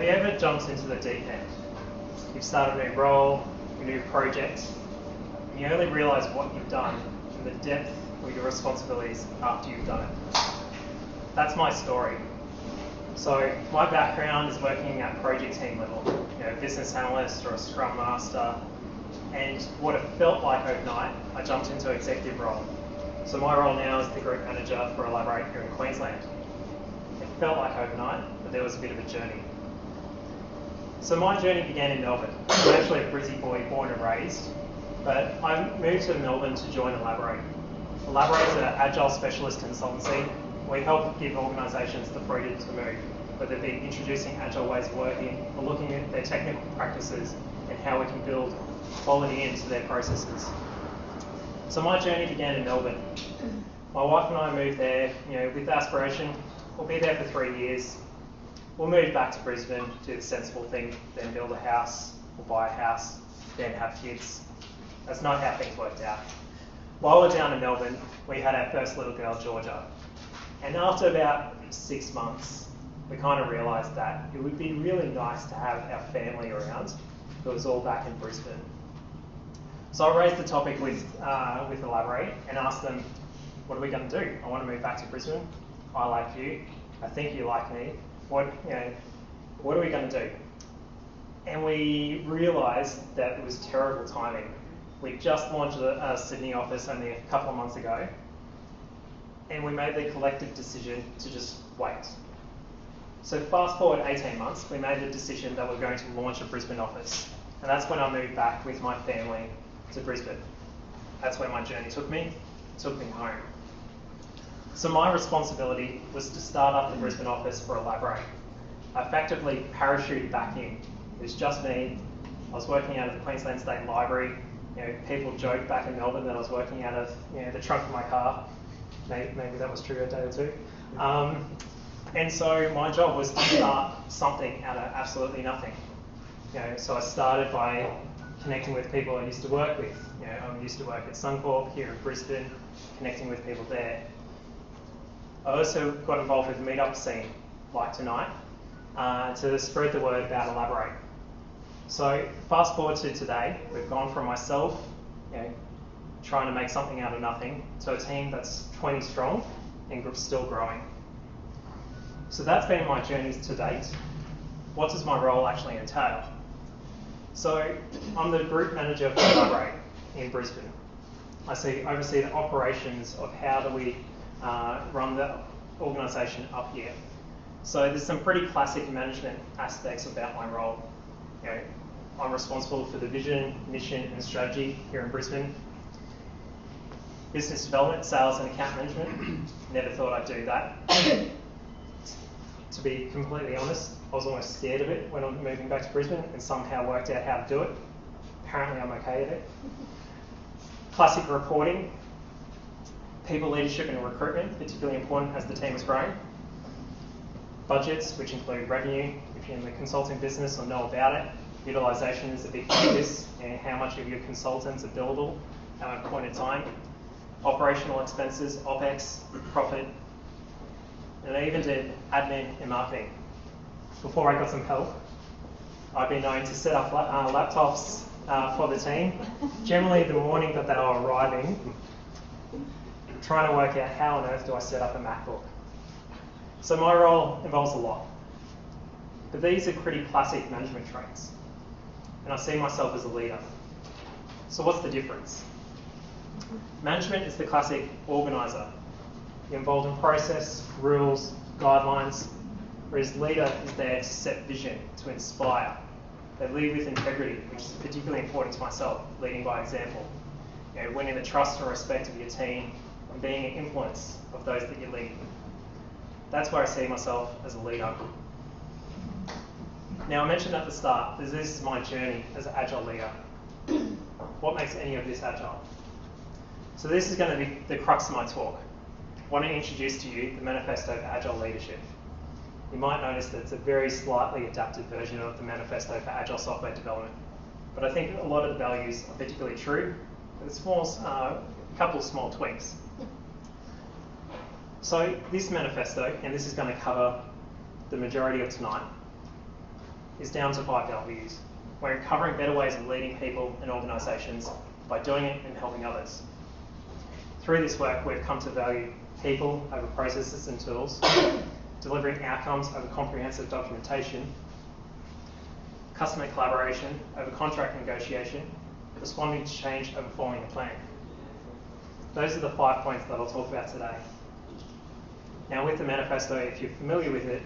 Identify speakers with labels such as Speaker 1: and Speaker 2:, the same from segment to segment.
Speaker 1: you ever jumped into the deep end? You've started a new role, a new project, and you only realise what you've done and the depth of your responsibilities after you've done it. That's my story. So my background is working at project team level, business analyst or a scrum master, and what it felt like overnight, I jumped into an executive role. So my role now is the group manager for Elaborate here in Queensland. It felt like overnight, but there was a bit of a journey. So my journey began in Melbourne. I'm actually a Brizzy boy, born and raised, but I moved to Melbourne to join Elaborate. Elaborate is an Agile specialist consultancy. We help give organisations the freedom to move, whether it be introducing Agile ways of working or looking at their technical practices and how we can build quality into their processes. So my journey began in Melbourne. My wife and I moved there, with the aspiration, we'll be there for 3 years. We'll move back to Brisbane, do the sensible thing, then build a house, or buy a house, then have kids. That's not how things worked out. While we're down in Melbourne, we had our first little girl, Georgia. And after about 6 months, we kind of realised that it would be really nice to have our family around. It was all back in Brisbane. So I raised the topic with Elaborate and asked them, what are we going to do? I want to move back to Brisbane. I like you. I think you like me. What are we going to do? And we realised that it was terrible timing. We just launched a Sydney office only a couple of months ago, and we made the collective decision to just wait. So fast forward 18 months, we made the decision that we're going to launch a Brisbane office. And that's when I moved back with my family to Brisbane. That's where my journey took me home. So my responsibility was to start up the Brisbane office for Elaborate. I effectively parachuted back in. It was just me. I was working out of the Queensland State Library. People joked back in Melbourne that I was working out of the trunk of my car. Maybe that was true a day or two. And so my job was to start something out of absolutely nothing. So I started by connecting with people I used to work with. I used to work at Suncorp here in Brisbane, connecting with people there. I also got involved with the meetup scene, like tonight, to spread the word about Elaborate. So fast forward to today, we've gone from myself, trying to make something out of nothing, to a team that's 20 strong and still growing. So that's been my journey to date. What does my role actually entail? So I'm the group manager for Elaborate in Brisbane. I oversee the operations of how do we run the organisation up here. So there's some pretty classic management aspects about my role. I'm responsible for the vision, mission and strategy here in Brisbane. Business development, sales and account management. Never thought I'd do that. To be completely honest, I was almost scared of it when I'm moving back to Brisbane and somehow worked out how to do it. Apparently I'm okay at it. Classic reporting. People leadership and recruitment, particularly important as the team is growing. Budgets, which include revenue. If you're in the consulting business or know about it, utilisation is a big focus, and how much of your consultants are billable at a point in time. Operational expenses, OPEX, profit, and I even did admin and marketing. Before I got some help, I've been known to set up laptops for the team, generally the morning that they are arriving, trying to work out how on earth do I set up a MacBook. So my role involves a lot. But these are pretty classic management traits. And I see myself as a leader. So what's the difference? Management is the classic organiser. You're involved in process, rules, guidelines, whereas leader is there to set vision, to inspire. They lead with integrity, which is particularly important to myself, leading by example. Winning the trust and respect of your team and being an influence of those that you lead. That's where I see myself as a leader. Now I mentioned at the start, this is my journey as an Agile leader. What makes any of this Agile? So this is going to be the crux of my talk. I want to introduce to you the Manifesto for Agile Leadership. You might notice that it's a very slightly adapted version of the Manifesto for Agile Software Development. But I think a lot of the values are particularly true. There's a couple of small tweaks. So this manifesto, and this is going to cover the majority of tonight, is down to 5 values. We're uncovering better ways of leading people and organisations by doing it and helping others. Through this work, we've come to value people over processes and tools, delivering outcomes over comprehensive documentation, customer collaboration over contract negotiation, responding to change over following a plan. Those are the 5 points that I'll talk about today. Now, with the manifesto, if you're familiar with it,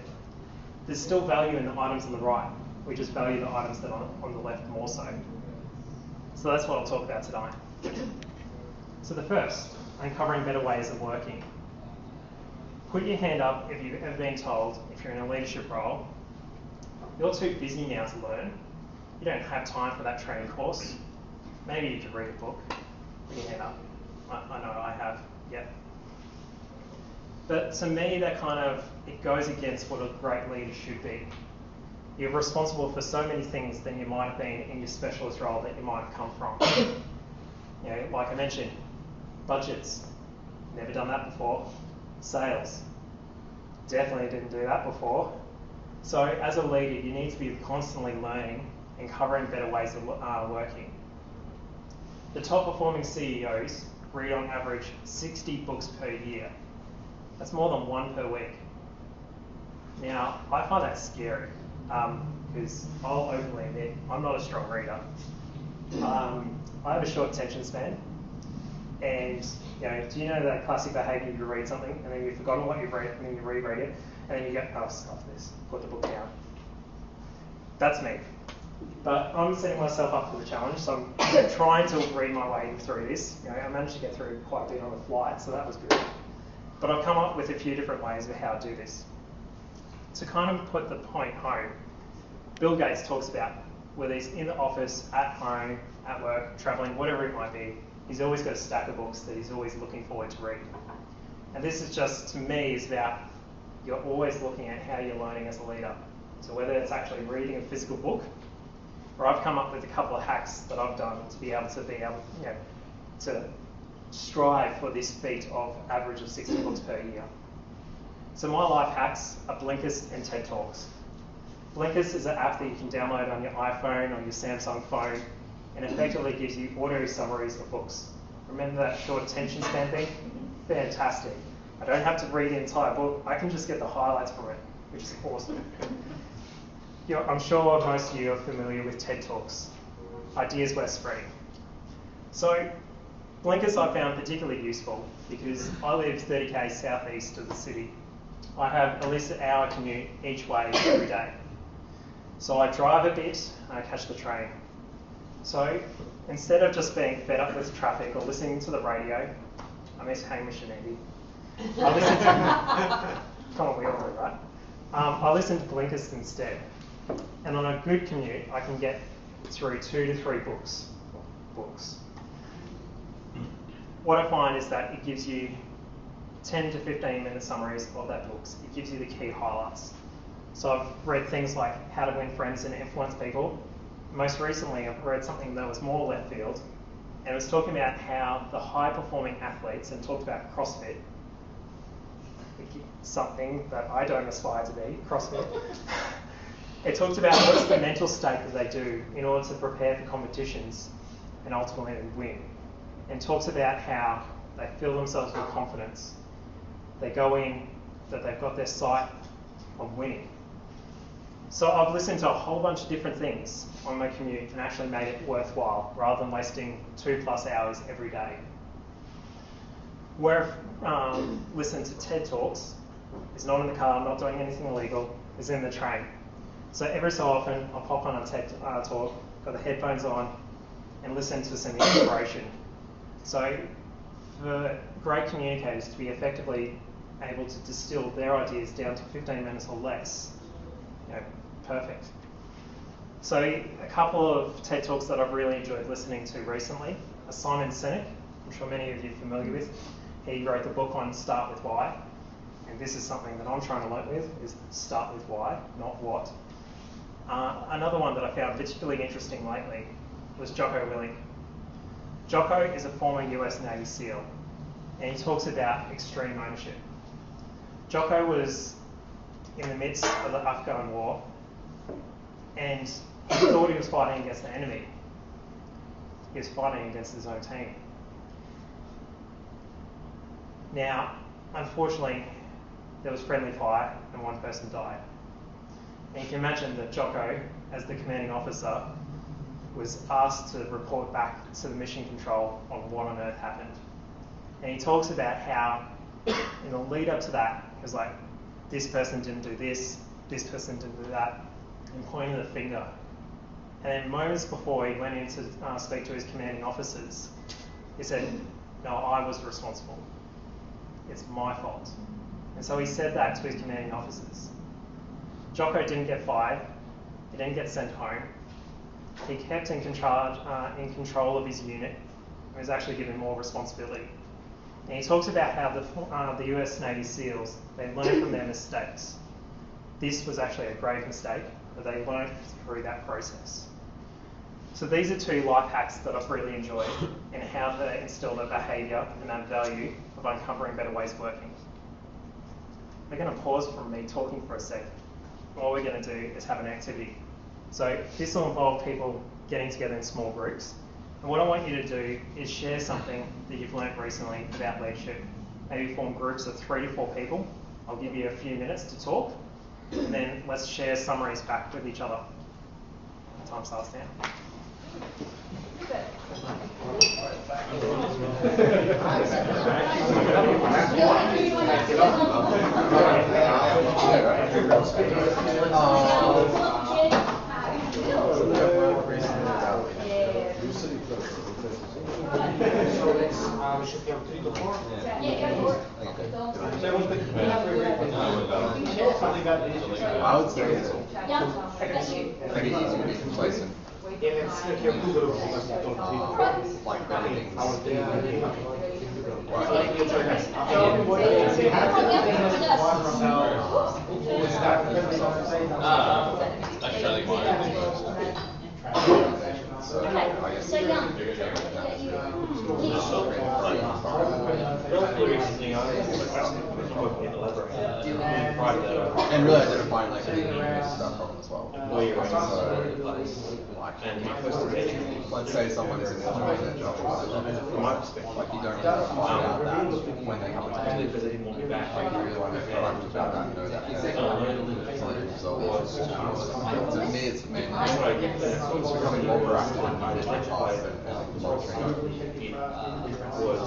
Speaker 1: there's still value in the items on the right. We just value the items that are on the left more so. So that's what I'll talk about today. So the first, uncovering better ways of working. Put your hand up if you've ever been told, if you're in a leadership role, you're too busy now to learn. You don't have time for that training course. Maybe you could read a book. Put your hand up. I know I have, yep. But to me, that it goes against what a great leader should be. You're responsible for so many things than you might have been in your specialist role that you might have come from. Like I mentioned, budgets, never done that before. Sales, definitely didn't do that before. So as a leader, you need to be constantly learning and covering better ways of working. The top performing CEOs read on average 60 books per year. That's more than 1 per week. Now, I find that scary because I'll openly admit I'm not a strong reader. I have a short attention span, and do you know that classic behaviour? You read something and then you've forgotten what you've read, and then you reread it, and then you go, oh, stuff this, put the book down. That's me. But I'm setting myself up for the challenge, so I'm trying to read my way through this. I managed to get through quite a bit on the flight, so that was good. But I've come up with a few different ways of how to do this. To put the point home, Bill Gates talks about whether he's in the office, at home, at work, travelling, whatever it might be, he's always got a stack of books that he's always looking forward to read. And this is just, to me, is about you're always looking at how you're learning as a leader. So whether it's actually reading a physical book, or I've come up with a couple of hacks that I've done to be able to strive for this feat of average of 60 books per year. So my life hacks are Blinkist and TED Talks. Blinkist is an app that you can download on your iPhone or your Samsung phone, and effectively gives you audio summaries of books. Remember that short attention span thing? Fantastic. I don't have to read the entire book, I can just get the highlights from it, which is awesome. I'm sure most of you are familiar with TED Talks, ideas worth spreading. So Blinkist I found particularly useful because I live 30k southeast of the city. I have at least an hour commute each way every day. So I drive a bit and I catch the train. So instead of just being fed up with traffic or listening to the radio, I miss Hamish and Andy. I listen to, come on, we all know, right? I listen to Blinkist instead. And on a good commute, I can get through 2 to 3 books. What I find is that it gives you 10 to 15 minute summaries of that books. It gives you the key highlights. So I've read things like How to Win Friends and Influence People. Most recently, I've read something that was more left field, and it was talking about how the high performing athletes, and talked about CrossFit, something that I don't aspire to be, CrossFit. It talks about what's the mental state that they do in order to prepare for competitions and ultimately win. And talks about how they fill themselves with confidence. They go in, that they've got their sight on winning. So I've listened to a whole bunch of different things on my commute and actually made it worthwhile rather than wasting 2+ hours every day. Where I've listened to TED Talks is not in the car, I'm not doing anything illegal, is in the train. So every so often I'll pop on a TED Talk, got the headphones on, and listen to some inspiration. So for great communicators to be effectively able to distill their ideas down to 15 minutes or less, perfect. So a couple of TED Talks that I've really enjoyed listening to recently are Simon Sinek, I'm sure many of you are familiar with. He wrote the book on Start With Why, and this is something that I'm trying to learn with, is start with why, not what. Another one that I found particularly interesting lately was Jocko Willink. Jocko is a former US Navy SEAL, and he talks about extreme ownership. Jocko was in the midst of the Afghan war, And he thought he was fighting against the enemy. He was fighting against his own team. Now, unfortunately, there was friendly fire and one person died. And you can imagine that Jocko, as the commanding officer, was asked to report back to the mission control on what on earth happened. And he talks about how, in the lead up to that, he was like, this person didn't do this person didn't do that, and pointing the finger. And then moments before he went in to speak to his commanding officers, he said, no, I was responsible. It's my fault. And so he said that to his commanding officers. Jocko didn't get fired. He didn't get sent home. He kept in control of his unit and was actually given more responsibility. And he talks about how the US Navy SEALs, they learned from their mistakes. This was actually a grave mistake, but they learned through that process. So these are two life hacks that I've really enjoyed and how to instill the behaviour and that value of uncovering better ways of working. We're going to pause from me talking for a sec. What we're going to do is have an activity. So this will involve people getting together in small groups. And what I want you to do is share something that you've learnt recently about leadership. Maybe form groups of 3 to 4 people. I'll give you a few minutes to talk. And then let's share summaries back with each other. Time starts now.
Speaker 2: I would say it's pretty easy to be complacent. Like better things. So I guess and really identifying like that problem as well. So, let's say someone's in their job or whatever, like you don't need to find out that when they come into the like you really want to be proactive about that and know that so to me it's mainly it's becoming more proactive in managing tasks and monitoring.
Speaker 3: It was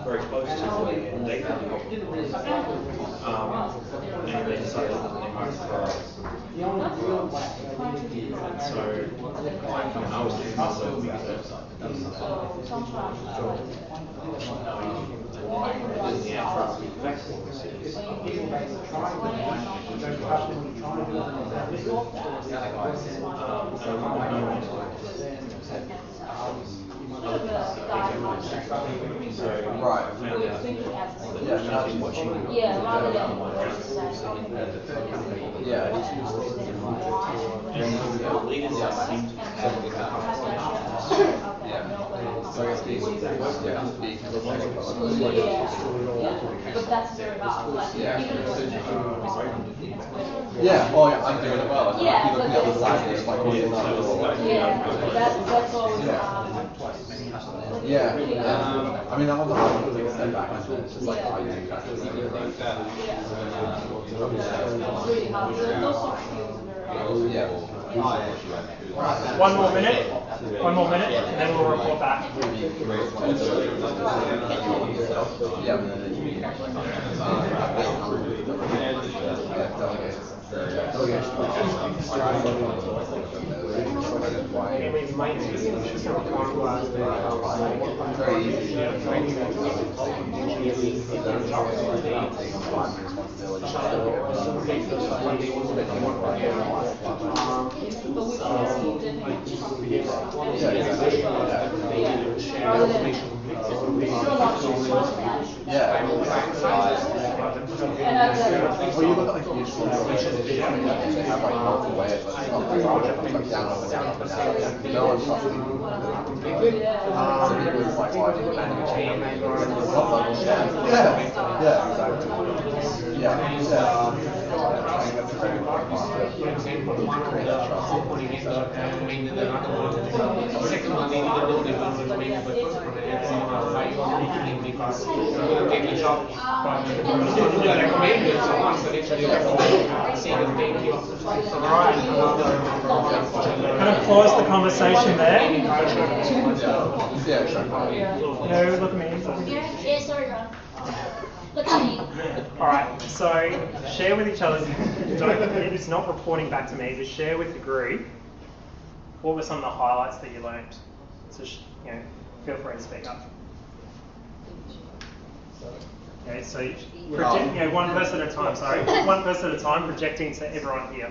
Speaker 3: very close to when they had the problem. And they decided that they might and so I was doing myself because the actual effectiveness
Speaker 2: Right. So I guess being
Speaker 4: but that's very hard. Like,
Speaker 2: oh yeah, I'm doing it well. Like,
Speaker 4: yeah,
Speaker 2: looking at the side, just like
Speaker 4: that's always
Speaker 2: I mean, that was a hard one to take a step back, and it's just like, how you do that.
Speaker 4: It's really hard. There's no soft skills in there.
Speaker 1: One more minute, and then we'll report back.
Speaker 2: Well, you look at like huge corporations, they have like multiple layers, but it's not like down, up and down, up and down. No one trusts them. So people is like, why do you manage a chain? What level? Yeah, exactly. Yeah. I think that's a very important part of it. Create that trust.
Speaker 1: Kind of pause the conversation there.
Speaker 2: Yeah, exactly.
Speaker 1: No, look at me.
Speaker 4: Yeah, sorry, Ron. Look at me.
Speaker 1: Alright, so share with each other. It's not reporting back to me, but share with the group what were some of the highlights that you learned. So, feel free to speak up. Okay, so one person at a time, sorry. One person at a time, projecting to everyone here.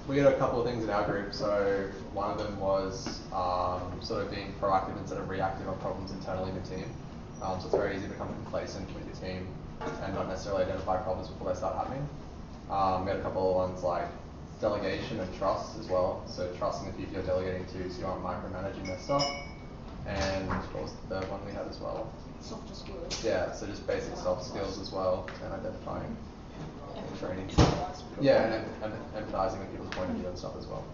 Speaker 2: We had a couple of things in our group. So one of them was sort of being proactive instead of reactive on problems internally in the team. So it's very easy to become complacent with your team and not necessarily identify problems before they start happening. We had a couple of ones like delegation and trust as well. So trusting the people you're delegating to so you aren't micromanaging their stuff. And what was the third one we had as well?
Speaker 4: Softer skills.
Speaker 2: Yeah, so just basic soft skills as well and identifying and training. Yeah, and empathizing with people's point of view and stuff as well.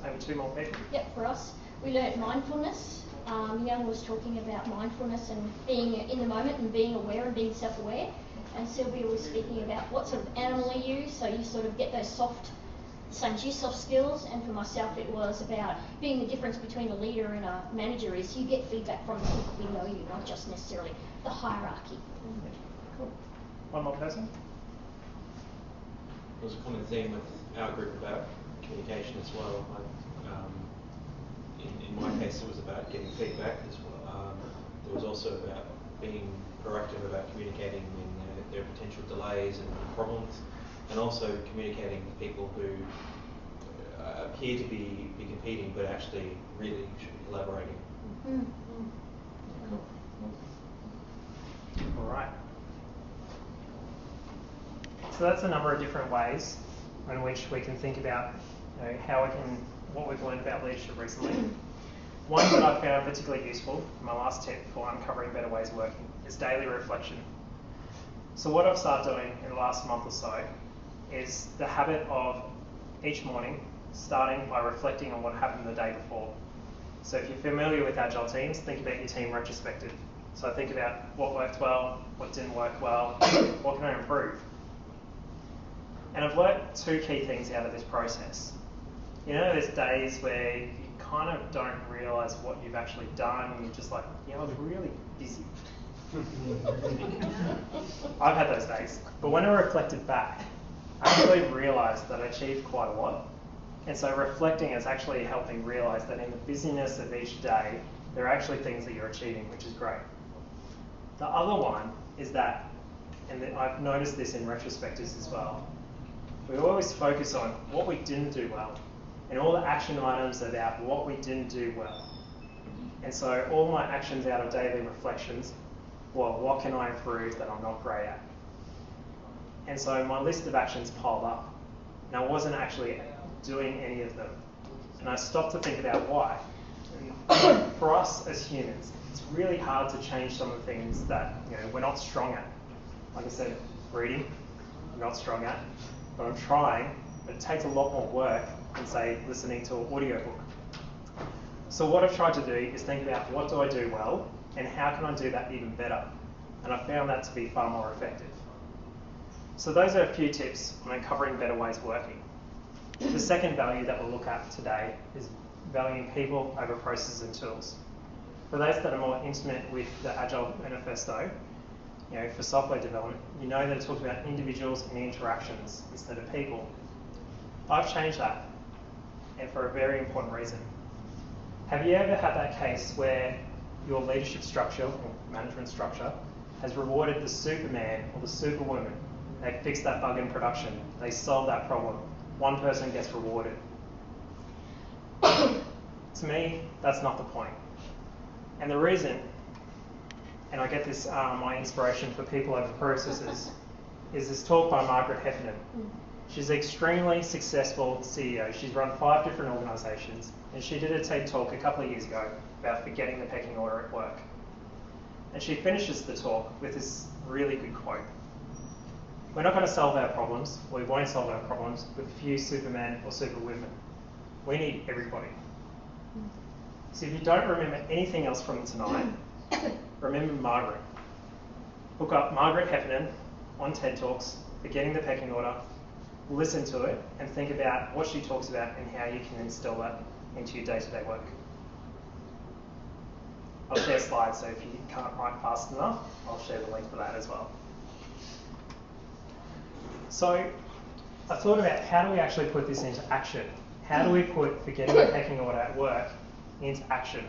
Speaker 1: Maybe two more people.
Speaker 4: Yep, for us, we learnt mindfulness. Young was talking about mindfulness and being in the moment and being aware and being self-aware. And Sylvia was speaking about what sort of animal are you, so you sort of get those soft skills. And for myself, it was about being the difference between a leader and a manager is you get feedback from the people below you, not just necessarily the hierarchy.
Speaker 1: Cool. One more person.
Speaker 3: There was a common theme with our group about communication as well. In my case, it was about getting feedback as well. There was also about being proactive about communicating when there are potential delays and problems, and also communicating with people who appear to be competing, but actually really should be collaborating.
Speaker 1: Cool. All right. So that's a number of different ways in which we can think about what we've learned about leadership recently. One that I found particularly useful, my last tip for uncovering better ways of working, is daily reflection. So what I've started doing in the last month or so is the habit of each morning starting by reflecting on what happened the day before. So if you're familiar with Agile teams, think about your team retrospective. So think about what worked well, what didn't work well, what can I improve? And I've learnt two key things out of this process. There's days where you kind of don't realise what you've actually done, and you're just like, I was really busy. I've had those days. But when I reflected back, I actually realised that I achieved quite a lot. And so reflecting is actually helping realise that in the busyness of each day, there are actually things that you're achieving, which is great. The other one is that, and I've noticed this in retrospectives as well, we always focus on what we didn't do well, and all the action items about what we didn't do well. And so all my actions out of daily reflections, well, what can I improve that I'm not great at? And so my list of actions piled up, and I wasn't actually doing any of them. And I stopped to think about why. And for us as humans, it's really hard to change some of the things that we're not strong at. Like I said, reading, I'm not strong at, but I'm trying, but it takes a lot more work than, say, listening to an audiobook. So what I've tried to do is think about what do I do well, and how can I do that even better? And I found that to be far more effective. So those are a few tips on uncovering better ways of working. The second value that we'll look at today is valuing people over processes and tools. For those that are more intimate with the Agile Manifesto, for software development, that it talks about individuals and interactions instead of people. I've changed that, and for a very important reason. Have you ever had that case where your leadership structure or management structure has rewarded the Superman or the Superwoman? They fixed that bug in production, they solved that problem, one person gets rewarded. To me, that's not the point. And the reason, and I get this, my inspiration for people over processes, is this talk by Margaret Heffernan. She's an extremely successful CEO. She's run 5 different organisations, and she did a TED talk a couple of years ago about forgetting the pecking order at work. And she finishes the talk with this really good quote. We're not going to solve our problems, we won't solve our problems with a few supermen or superwomen. We need everybody. So if you don't remember anything else from tonight, remember Margaret. Look up Margaret Heffernan on TED Talks, Forgetting the Pecking Order, listen to it and think about what she talks about and how you can instill that into your day-to-day work. I'll share slides, so if you can't write fast enough, I'll share the link for that as well. So I thought about how do we actually put this into action? How do we put Forgetting the Pecking Order at work into action?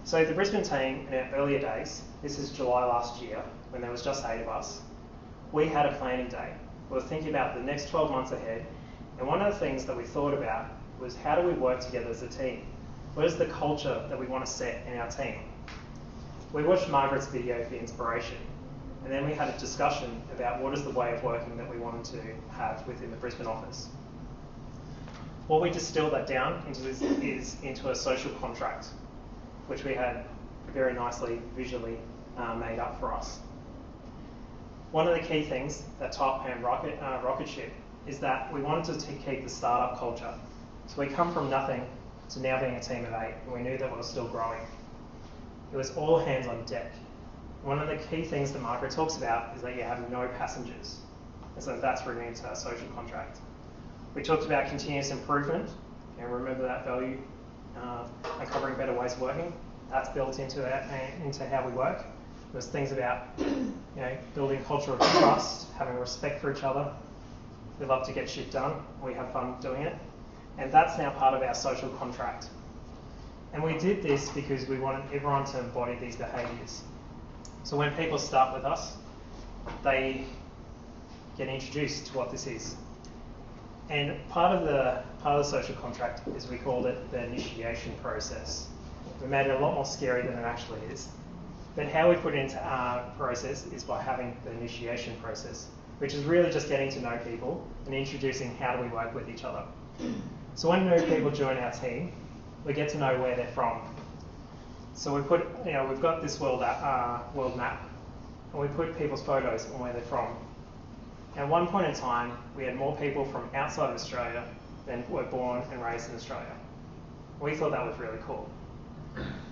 Speaker 1: So the Brisbane team, in our earlier days, this is July last year, when there was just 8 of us, we had a planning day. We were thinking about the next 12 months ahead, and one of the things that we thought about was how do we work together as a team? What is the culture that we want to set in our team? We watched Margaret's video for inspiration, and then we had a discussion about what is the way of working that we wanted to have within the Brisbane office. What we distilled that down into is into a social contract, which we had very nicely visually made up for us. One of the key things that Top Hand rocket ship is that we wanted to keep the startup culture. So we come from nothing to now being a team of 8, and we knew that we were still growing. It was all hands on deck. One of the key things that Margaret talks about is that you have no passengers. And so that's written into our social contract. We talked about continuous improvement, and remember that value, uncovering better ways of working. That's built into how we work. There's things about building culture of trust, having respect for each other. We love to get shit done. We have fun doing it. And that's now part of our social contract. And we did this because we wanted everyone to embody these behaviours. So when people start with us, they get introduced to what this is. And part of the social contract is we called it the initiation process. We made it a lot more scary than it actually is. But how we put it into our process is by having the initiation process, which is really just getting to know people and introducing how do we work with each other. So when new people join our team, we get to know where they're from. So we put, we've got this world map, and we put people's photos on where they're from. At one point in time, we had more people from outside of Australia than were born and raised in Australia. We thought that was really cool.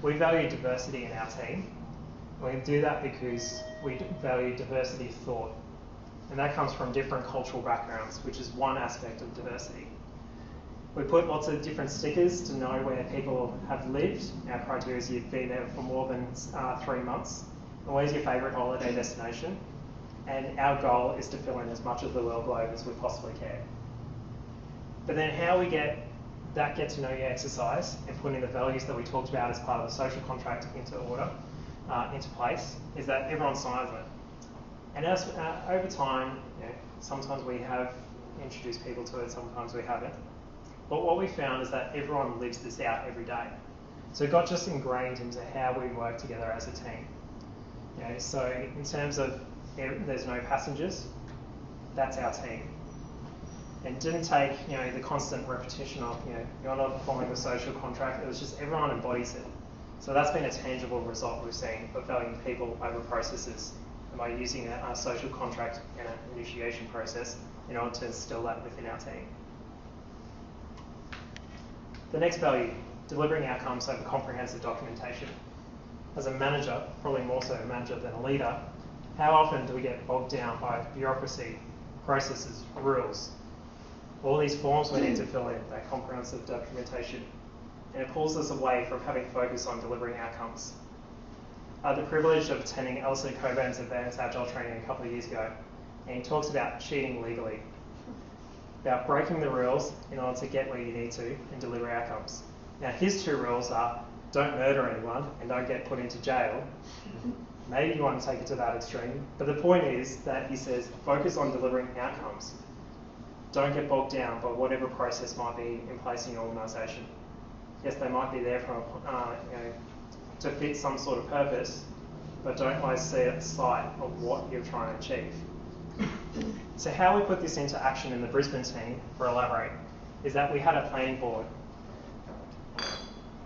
Speaker 1: We value diversity in our team. We do that because we value diversity of thought. And that comes from different cultural backgrounds, which is one aspect of diversity. We put lots of different stickers to know where people have lived. Our criteria is you've been there for more than 3 months. And where's your favourite holiday destination? And our goal is to fill in as much of the world globe as we possibly can. But then how we get that get to know you exercise and putting the values that we talked about as part of the social contract into order, into place, is that everyone signs it. And as over time, sometimes we have introduced people to it, sometimes we haven't. But what we found is that everyone lives this out every day. So it got just ingrained into how we work together as a team. So in terms of there's no passengers, that's our team. And it didn't take the constant repetition of you're not following the social contract. It was just everyone embodies it. So that's been a tangible result we've seen of valuing people over processes, and by using a social contract and an initiation process in order to instill that within our team. The next value, delivering outcomes over comprehensive documentation. As a manager, probably more so a manager than a leader, how often do we get bogged down by bureaucracy, processes, rules, all these forms we need to fill in, that comprehensive documentation, and it pulls us away from having focus on delivering outcomes. I had the privilege of attending Alison Coburn's advanced Agile training a couple of years ago, and he talks about cheating legally, about breaking the rules in order to get where you need to and deliver outcomes. Now his 2 rules are don't murder anyone and don't get put into jail. Maybe you want to take it to that extreme, but the point is that he says focus on delivering outcomes. Don't get bogged down by whatever process might be in place in your organisation. Yes, they might be there for to fit some sort of purpose, but don't always see at sight of what you're trying to achieve. So how we put this into action in the Brisbane team, for Elaborate, is that we had a planning board.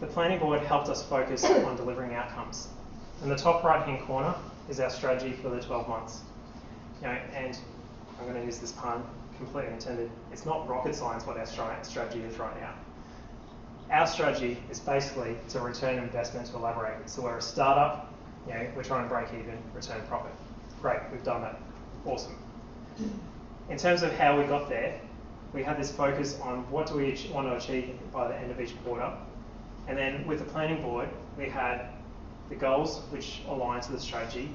Speaker 1: The planning board helped us focus on delivering outcomes. In the top right-hand corner is our strategy for the 12 months. And I'm going to use this pun, completely intended. It's not rocket science what our strategy is right now. Our strategy is basically to return investment to Elaborate. So we're a startup, we're trying to break even, return profit. Great, we've done that. Awesome. In terms of how we got there, we had this focus on what do we want to achieve by the end of each quarter. And then with the planning board, we had the goals which align to the strategy,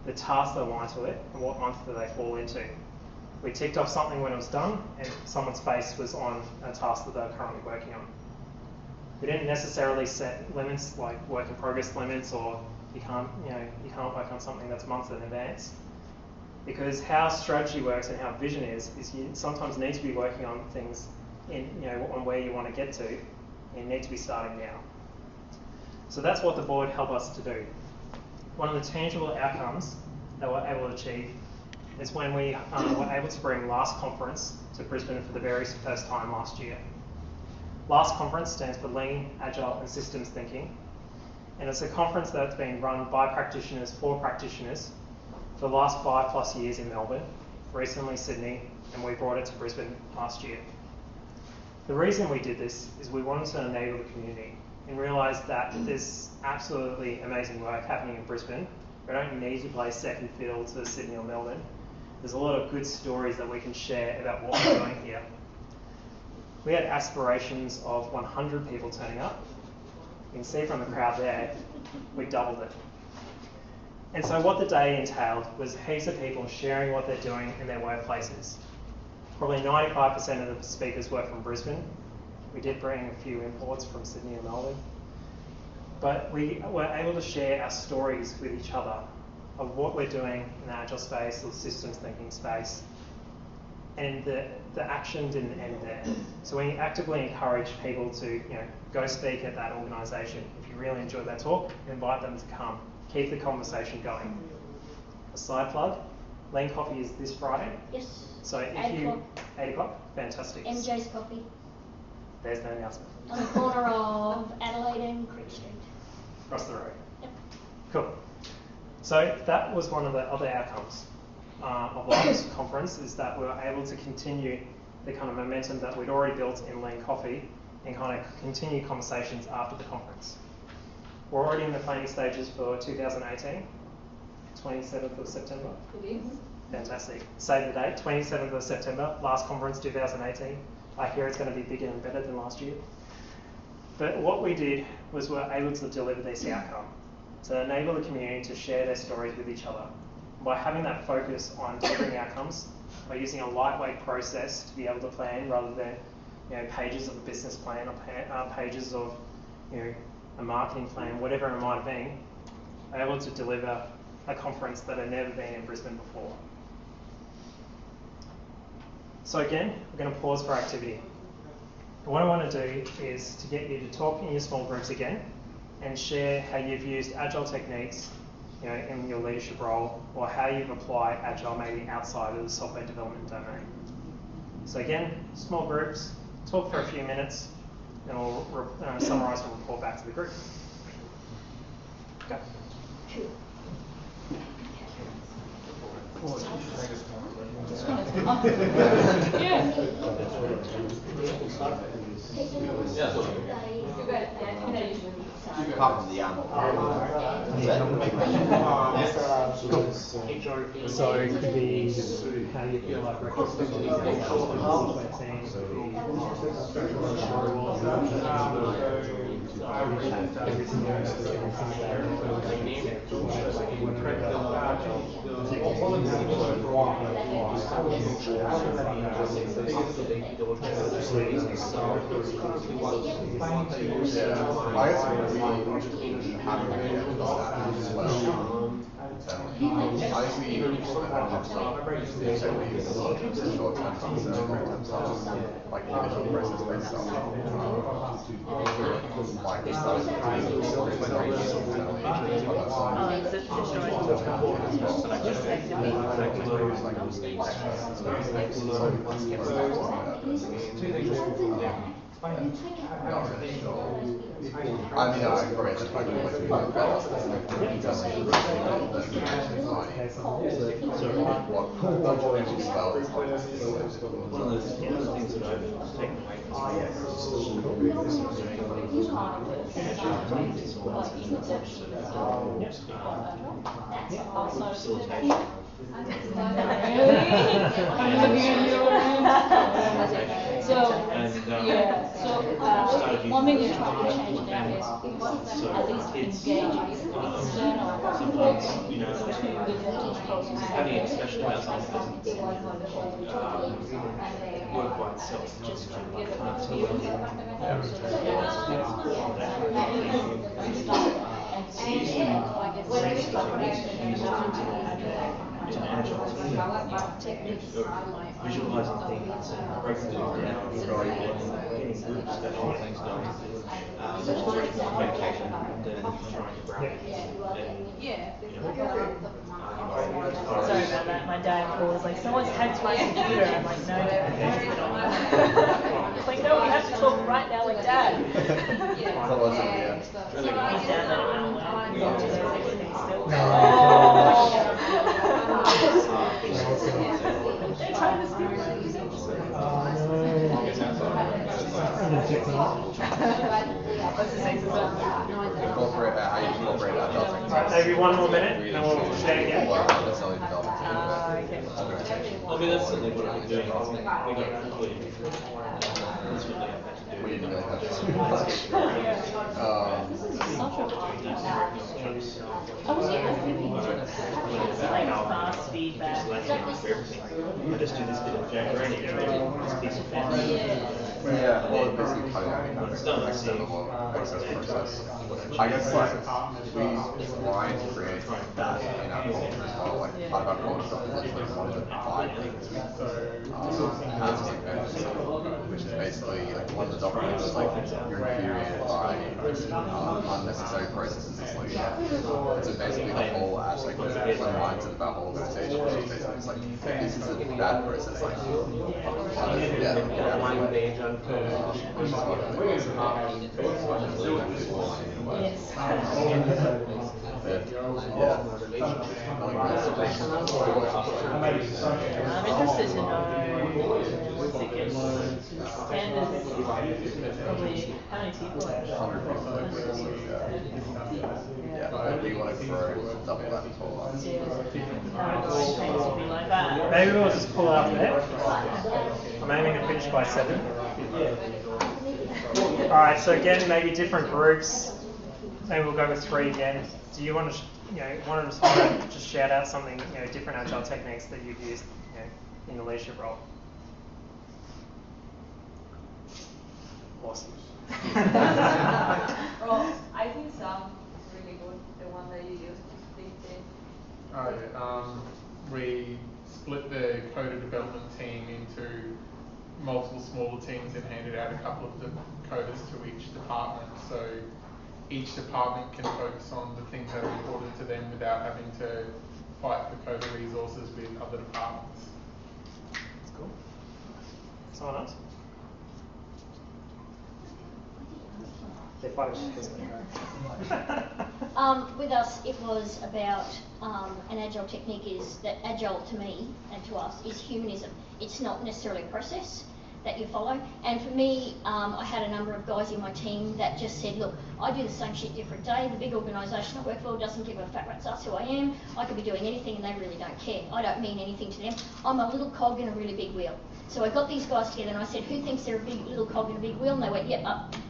Speaker 1: the tasks that align to it, and what month do they fall into. We ticked off something when it was done, and someone's face was on a task that they're currently working on. We didn't necessarily set limits like work in progress limits, or you can't work on something that's months in advance. Because how strategy works and how vision is you sometimes need to be working on things on where you want to get to. You need to be starting now. So that's what the board helped us to do. One of the tangible outcomes that we're able to achieve is when we were able to bring Last Conference to Brisbane for the very first time last year. Last Conference stands for Lean, Agile and Systems Thinking. And it's a conference that's been run by practitioners for practitioners for the last 5+ years in Melbourne, recently Sydney, and we brought it to Brisbane last year. The reason we did this is we wanted to enable the community and realised that there's absolutely amazing work happening in Brisbane. We don't need to play second fiddle to Sydney or Melbourne. There's a lot of good stories that we can share about what we're doing here. We had aspirations of 100 people turning up. You can see from the crowd there, we doubled it. And so what the day entailed was heaps of people sharing what they're doing in their workplaces. Probably 95% of the speakers were from Brisbane. We did bring a few imports from Sydney and Melbourne. But we were able to share our stories with each other of what we're doing in the Agile space or systems thinking space. And the action didn't end there. So we actively encourage people to go speak at that organisation. If you really enjoyed that talk, invite them to come. Keep the conversation going. A side plug, Lean Coffee is this Friday.
Speaker 4: Yes.
Speaker 1: So if 8 o'clock, fantastic.
Speaker 4: MJ's Coffee.
Speaker 1: There's the announcement.
Speaker 4: On the corner of Adelaide and Creek Street.
Speaker 1: Across the road.
Speaker 4: Yep.
Speaker 1: Cool. So that was one of the other outcomes of last conference, is that we were able to continue the kind of momentum that we'd already built in Lean Coffee and kind of continue conversations after the conference. We're already in the planning stages for 2018, 27th of September.
Speaker 5: It is.
Speaker 1: Fantastic. Save the date, 27th of September, last conference 2018. I hear it's going to be bigger and better than last year. But what we did was we were able to deliver this outcome, to enable the community to share their stories with each other. By having that focus on delivering outcomes, by using a lightweight process to be able to plan rather than pages of a business plan or pages of a marketing plan, whatever it might have been, we're able to deliver a conference that had never been in Brisbane before. So again, we're going to pause for activity. And what I want to do is to get you to talk in your small groups again and share how you've used Agile techniques in your leadership role, or how you've applied Agile maybe outside of the software development domain. So again, small groups, talk for a few minutes, and we'll summarise and report back to the group. Go.
Speaker 6: Apart from the
Speaker 1: So it could be how you feel like responsibility
Speaker 2: internally. I think we use a lot of short-term things and long-term stuff, like individual process-based stuff. Like we started to do internally. Not really sure. I mean, I agree that like we better what spell is
Speaker 3: One of the things that I've taken away from
Speaker 5: one thing we're trying to change now is at least engaging external
Speaker 3: sometimes, you know,
Speaker 5: to the
Speaker 3: having a discussion about something doesn't work by itself.
Speaker 5: just to get it up to you.
Speaker 3: In Agile, techniques of visualizing things and breaking them down, getting group discussion things done, communication, and then trying to grab it.
Speaker 7: Sorry about that. My dad was like, someone's hacked my computer. I'm like, no, Dad. It's like, no, we have to talk right now, like Dad. He's down there. They're trying to steal my What's his name?
Speaker 2: Incorporate Agile techniques.
Speaker 1: Alright, maybe one more minute, and then we'll share again.
Speaker 2: Well, not necessarily development team, but
Speaker 3: I mean, that's certainly what I've been doing. We got concluded. That's what they have to do.
Speaker 2: we didn't really have to do much.
Speaker 7: Like fast feedback.
Speaker 3: I just do this bit of January, this piece of fun.
Speaker 2: Yeah, well, basically cutting out
Speaker 3: It's done, I see.
Speaker 2: the whole process. I guess like we try to create that in our culture as well. Like part of our culture is literally one of the 5 things we have to which is basically like one of the documents is like you're infuriated by unnecessary processes. It's like so basically the whole aspect of the mindset of our whole organization, which is basically it's like this is a bad process. Like which is what
Speaker 7: I'm interested to know standards, probably how many people are there?
Speaker 2: 100 people. Yeah, but we want to grow double that for us.
Speaker 1: Maybe we'll just pull out there. I'm aiming to finish by 7. Alright, so again, maybe different groups. Maybe we'll go with 3 again. Do you want to, want to just shout out something, different Agile techniques that you've used, in the leadership role? Awesome.
Speaker 8: Well, I think some is really good. The one that you used to split it.
Speaker 9: We split the coder development team into multiple smaller teams and handed out a couple of the coders to each department. So each department can focus on the things that are important to them without having to fight for coder resources with other departments.
Speaker 1: That's cool. Someone else?
Speaker 4: With us, it was about an Agile technique is that Agile to me and to us is humanism. It's not necessarily a process that you follow. And for me, I had a number of guys in my team that just said, look, I do the same shit different day. The big organisation I work for doesn't give a fat rat's ass who I am. I could be doing anything and they really don't care. I don't mean anything to them. I'm a little cog in a really big wheel. So I got these guys together and I said, who thinks they're a big little cog in a big wheel? And they went, yep,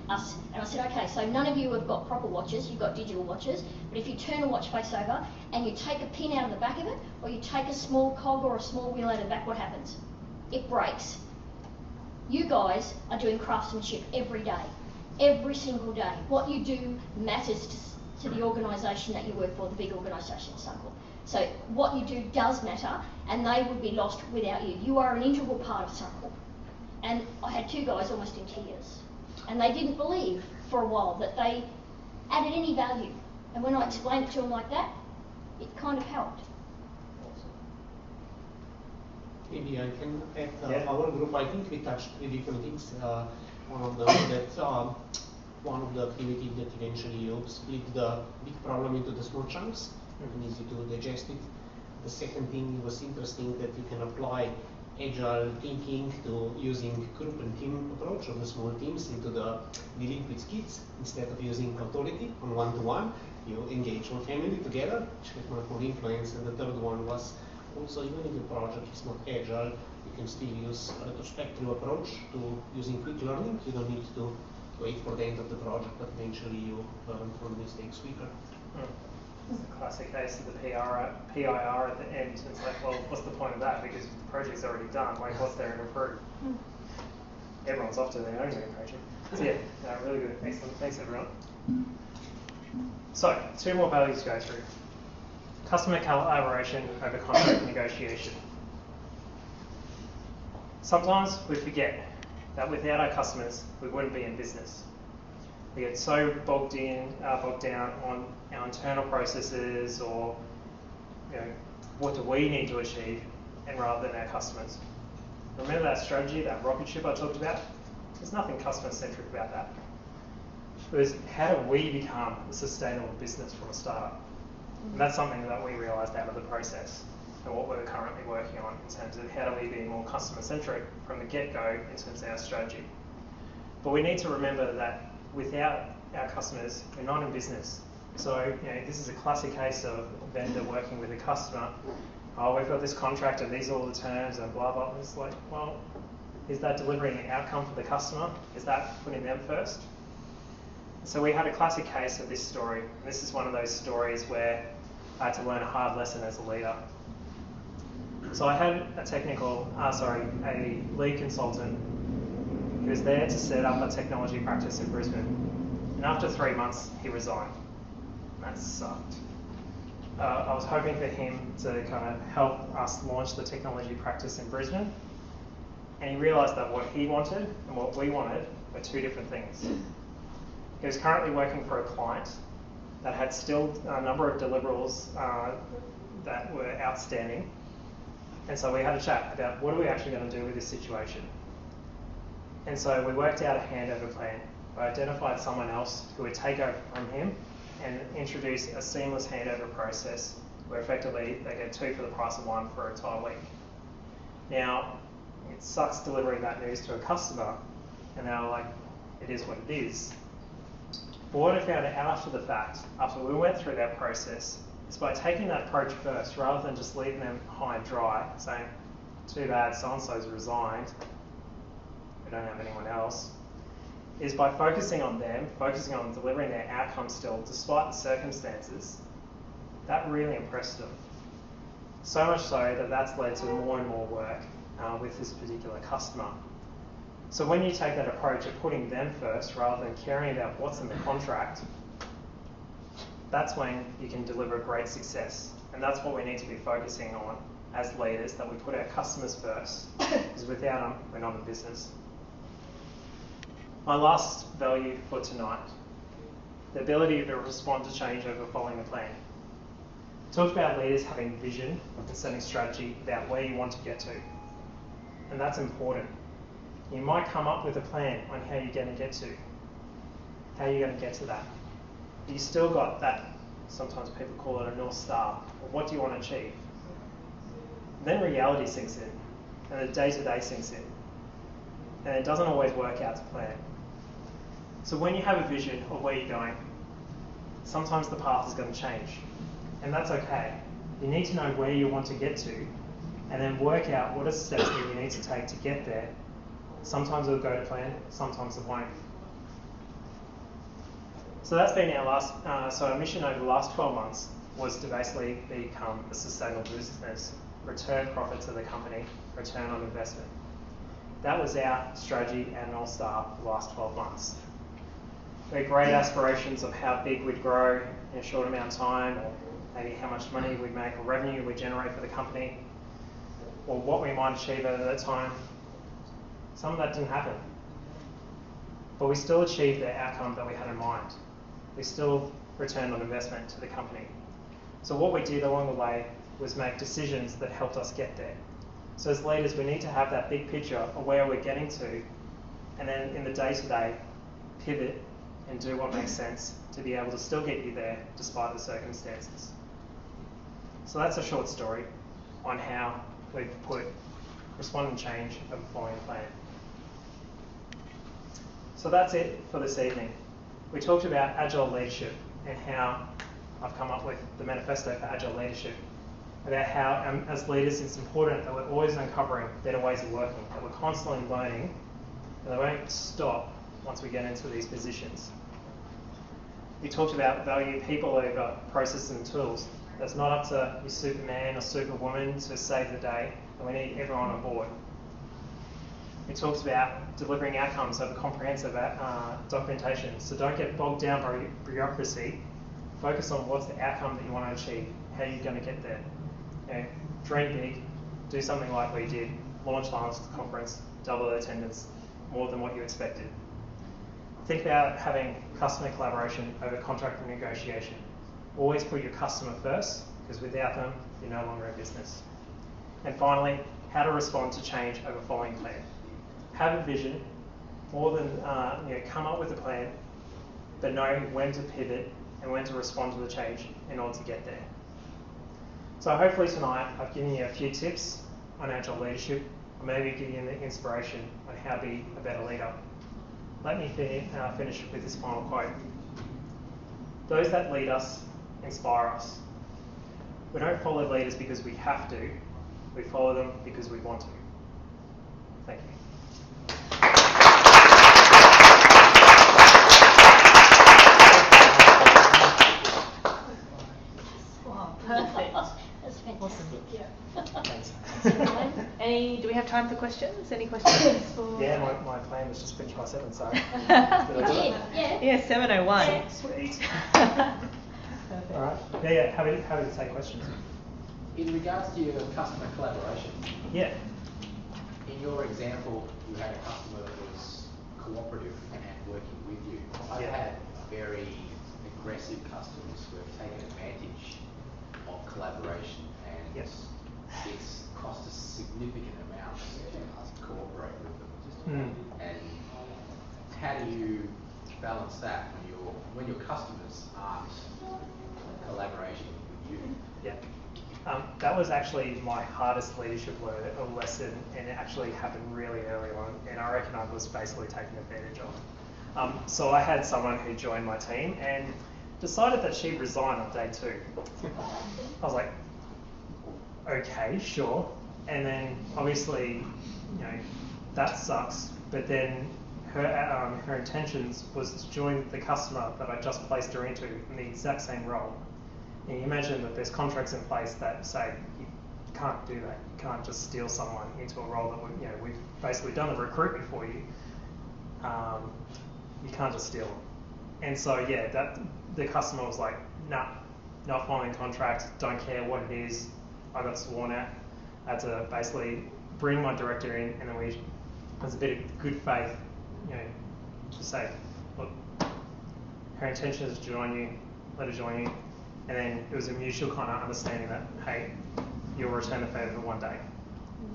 Speaker 4: us. And I said, okay, so none of you have got proper watches, you've got digital watches, but if you turn a watch face over and you take a pin out of the back of it, or you take a small cog or a small wheel out of the back, what happens? It breaks. You guys are doing craftsmanship every day, every single day. What you do matters to the organisation that you work for, the big organisation, Suncorp. So what you do does matter, and they would be lost without you. You are an integral part of Suncorp. And I had 2 guys almost in tears, and they didn't believe for a while that they added any value. And when I explained it to them like that, it kind of helped.
Speaker 10: Maybe I can add
Speaker 1: Yeah.
Speaker 10: our group. I think we touched 3 different things. One of them one of the activity that eventually you split the big problem into the small chunks and easy to digest it. The second thing was interesting that you can apply agile thinking to using group and team approach of the small teams into the dealing with kids instead of using authority on one-to-one. You engage one family together, which has much more influence. And the third one was also, even if the project is not agile, you can still use a retrospective approach to using quick learning. You don't need to wait for the end of the project, but eventually you learn from mistakes quicker.
Speaker 1: It's the classic case of the PIR at the end. It's like, well, what's the point of that? Because the project's already done. Like, what's there to improve? Everyone's off to their own new project. So yeah, really good. Excellent. Thanks, everyone. So, 2 more values to go through. Customer collaboration over contract negotiation. Sometimes we forget that without our customers, we wouldn't be in business. We get so bogged down on our internal processes, or what do we need to achieve, and rather than our customers. Remember that strategy, that rocket ship I talked about? There's nothing customer-centric about that. It was, how do we become a sustainable business from a startup? And that's something that we realised out of the process, and what we're currently working on in terms of how do we be more customer-centric from the get-go in terms of our strategy. But we need to remember that without our customers, we're not in business. So, this is a classic case of a vendor working with a customer. Oh, we've got this contract and these are all the terms and blah, blah. It's like, well, is that delivering an outcome for the customer? Is that putting them first? So we had a classic case of this story. This is one of those stories where I had to learn a hard lesson as a leader. So I had a lead consultant who was there to set up a technology practice in Brisbane. And after 3 months, he resigned. That sucked. I was hoping for him to kind of help us launch the technology practice in Brisbane. And he realised that what he wanted and what we wanted were 2 different things. He was currently working for a client that had still a number of deliverables that were outstanding. And so we had a chat about what are we actually going to do with this situation. And so we worked out a handover plan. We identified someone else who would take over from him and introduce a seamless handover process where effectively they get 2 for the price of 1 for an entire week. Now, it sucks delivering that news to a customer, and they're like, it is what it is. But what I found out after the fact, after we went through that process, is by taking that approach first, rather than just leaving them high and dry, saying, too bad, so-and-so's resigned, we don't have anyone else, is by focusing on them, focusing on delivering their outcome still, despite the circumstances, that really impressed them. So much so that that's led to more and more work with this particular customer. So when you take that approach of putting them first rather than caring about what's in the contract, that's when you can deliver great success. And that's what we need to be focusing on as leaders, that we put our customers first, because without them, we're not in business. My last value for tonight, the ability to respond to change over following a plan. Talked about leaders having vision and setting strategy about where you want to get to. And that's important. You might come up with a plan on how you're going to get to. How you're going to get to that. But you still got that, sometimes people call it a North Star, or what do you want to achieve? Then reality sinks in, and the day-to-day sinks in. And it doesn't always work out to plan. So when you have a vision of where you're going, sometimes the path is going to change. And that's okay. You need to know where you want to get to, and then work out what are the steps that you need to take to get there. Sometimes it'll go to plan, sometimes it won't. So that's been our last, our mission over the last 12 months was to basically become a sustainable business, return profit to the company, return on investment. That was our strategy and North Star for the last 12 months. We had great aspirations of how big we'd grow in a short amount of time, or maybe how much money we make or revenue we generate for the company, or what we might achieve over that time. Some of that didn't happen. But we still achieved the outcome that we had in mind. We still returned on investment to the company. So what we did along the way was make decisions that helped us get there. So as leaders, we need to have that big picture of where we're getting to, and then in the day-to-day, pivot and do what makes sense to be able to still get you there despite the circumstances. So that's a short story on how we've put respond and change over following plan. So that's it for this evening. We talked about Agile leadership and how I've come up with the manifesto for Agile leadership, about how as leaders it's important that we're always uncovering better ways of working, that we're constantly learning, and they won't stop once we get into these positions. We talked about value people over processes and tools. That's not up to your Superman or Superwoman to save the day, and we need everyone on board. We talked about delivering outcomes over comprehensive documentation. So don't get bogged down by bureaucracy. Focus on what's the outcome that you want to achieve, how you're going to get there. You know, dream big, do something like we did, launch last conference, double attendance, more than what you expected. Think about having customer collaboration over contract negotiation. Always put your customer first, because without them, you're no longer in business. And finally, how to respond to change over following plan. Have a vision, more than come up with a plan, but know when to pivot and when to respond to the change in order to get there. So hopefully tonight I've given you a few tips on Agile leadership, or maybe give you the inspiration on how to be a better leader. Let me finish with this final quote. Those that lead us inspire us. We don't follow leaders because we have to, we follow them because we want to. Thank you.
Speaker 7: Wow, perfect.
Speaker 4: That's fantastic.
Speaker 7: Awesome.
Speaker 4: Yeah.
Speaker 7: Do we have time for questions? Any questions?
Speaker 1: Yeah, my plan was just finished by 7, so.
Speaker 4: Yeah.
Speaker 7: Yeah, 7:01.
Speaker 4: Yeah.
Speaker 1: Sweet.
Speaker 7: Perfect.
Speaker 1: All right. Yeah, happy to take questions.
Speaker 6: In regards to your customer collaboration,
Speaker 1: Yeah.
Speaker 6: in your example, you had a customer that was cooperative and working with you. I've
Speaker 1: Yeah.
Speaker 6: had very aggressive customers who have taken advantage of collaboration, and
Speaker 1: Yes.
Speaker 6: it's cost a significant amount to cooperate with them. And how do you balance that when your customers aren't collaborating with you?
Speaker 1: Yeah. That was actually my hardest leadership lesson, and it actually happened really early on, and I reckon I was basically taken advantage of. So I had someone who joined my team and decided that she'd resign on day 2. I was like, okay, sure. And then obviously, that sucks. But then her intentions was to join the customer that I just placed her into in the exact same role. And you imagine that there's contracts in place that say you can't do that. You can't just steal someone into a role that we've basically done the recruitment for you. You can't just steal them. And so that the customer was like, nah, not following contract, don't care what it is. I got sworn at. I had to basically bring my director in, and then there's a bit of good faith, to say, look, her intention is to join you, let her join you. And then it was a mutual kind of understanding that, hey, you'll return the favour one day.